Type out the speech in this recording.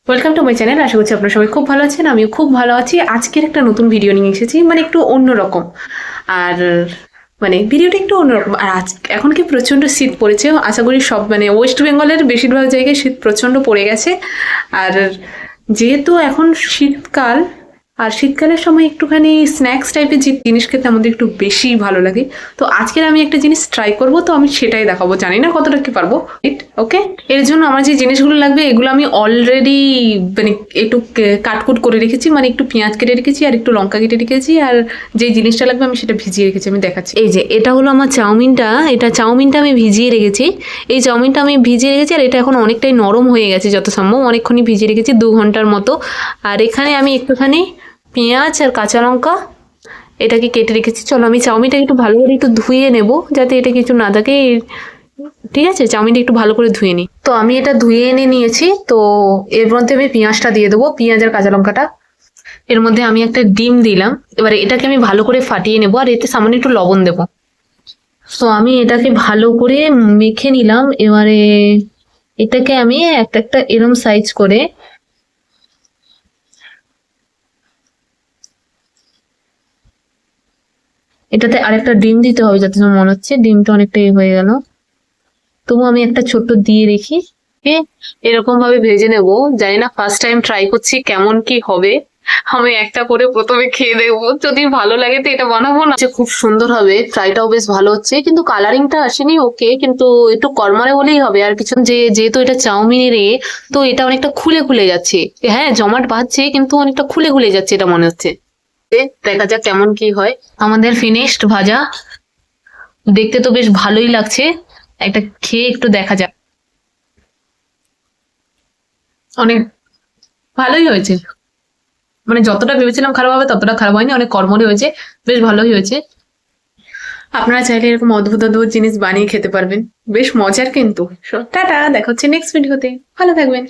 Welcome to my channel. আশা করছি আপনারা সবাই খুব ভালো আছেন, আমিও খুব ভালো আছি। আজকের একটা নতুন ভিডিও নিয়ে এসেছি, মানে একটু অন্যরকম। আর মানে ভিডিওটা একটু অন্যরকম। আর আজ এখন কি প্রচণ্ড শীত পড়েছে, আশা করি সব মানে ওয়েস্ট বেঙ্গলের বেশিরভাগ জায়গায় শীত প্রচণ্ড পড়ে গেছে। আর যেহেতু এখন শীতকাল, আর শীতকালের সময় একটুখানি স্ন্যাক্স টাইপের যে জিনিস খেতে আমাদের একটু বেশি ভালো লাগে। তো আজকের আমি একটা জিনিস ট্রাই করব, তো আমি সেটাই দেখাবো। জানি না কতটা কি পারবো। ওকে, এর জন্য আমার যে জিনিসগুলো লাগবে এগুলো আমি অলরেডি মানে একটু কাটকুট করে রেখেছি, মানে একটু পেঁয়াজ কেটে রেখেছি আর একটু লঙ্কা কেটে রেখেছি। আর যে জিনিসটা লাগবে আমি সেটা ভিজিয়ে রেখেছি, আমি দেখাচ্ছি। এই যে এটা হলো আমার চাউমিনটা, চাউমিনটা আমি ভিজিয়ে রেখেছি। এই চাউমিনটা আমি ভিজিয়ে রেখেছি, আর এটা এখন অনেকটাই নরম হয়ে গেছে, যত সম্ভব অনেকক্ষণই ভিজিয়ে রেখেছি, 2 ঘন্টার মতো। আর এখানে আমি একটুখানি পেঁয়াজ আর কাঁচা লঙ্কা এটাকে কেটে রেখেছি। চলো আমি চাউমিনটাকে একটু ভালো করে একটু ধুয়ে নেব, যাতে এটা কিছু না থাকে। ঠিক আছে, চাউমিনটা একটু ভালো করে ধুয়ে নিই। তো আমি এটা ধুয়ে এনে নিয়েছি। তো এর মধ্যে আমি পেঁয়াজটা দিয়ে দেবো, পেঁয়াজ আর কাঁচা লঙ্কাটা। এর মধ্যে আমি একটা ডিম দিলাম। এবারে এটাকে আমি ভালো করে ফাটিয়ে নেবো, আর এতে সামান্য একটু লবণ দেবো। তো আমি এটাকে ভালো করে মেখে নিলাম। এবারে এটাকে আমি একটা একটা এরম সাইজ করে এটাতে আরেকটা ডিম দিতে হবে, যাতে আমার মনে হচ্ছে ডিমটা অনেকটা হয়ে গেল। তবু আমি একটা ছোট্ট দিয়ে রেখি। এরকম ভাবে ভেজে নেব। জানি না, ফার্স্ট টাইম ট্রাই করছি, কেমন কি হবে। আমি একটা করে প্রথমে খেয়ে দেখবো, যদি ভালো লাগে তো এটা বানাবো না। খুব সুন্দর হবে, ফ্রাইটাও বেশ ভালো হচ্ছে, কিন্তু কালারিংটা আসেনি। ওকে, কিন্তু একটু কড়মড়ে হলেই হবে, আর কিছু যেহেতু এটা চাউমিনের তো এটা অনেকটা খুলে খুলে যাচ্ছে। হ্যাঁ, জমাট বাঁধছে, কিন্তু অনেকটা খুলে খুলে যাচ্ছে এটা মনে হচ্ছে। দেখা যাক কেমন কি হয়। আমাদের ফিনিশড ভাজা, দেখতে তো বেশ ভালোই লাগছে। একটা খেয়ে একটু দেখা যাক। অনেক ভালোই হয়েছে, মানে যতটা ভেবেছিলাম খারাপ হবে ততটা খারাপ হয়নি, অনেক কর্মরে হয়েছে, বেশ ভালোই হয়েছে। আপনারা চাইলে এরকম অদ্ভুত অদ্ভুত জিনিস বানিয়ে খেতে পারবেন, বেশ মজার কিন্তু। টাটা, দেখা হচ্ছে নেক্সট ভিডিওতে, ভালো থাকবেন।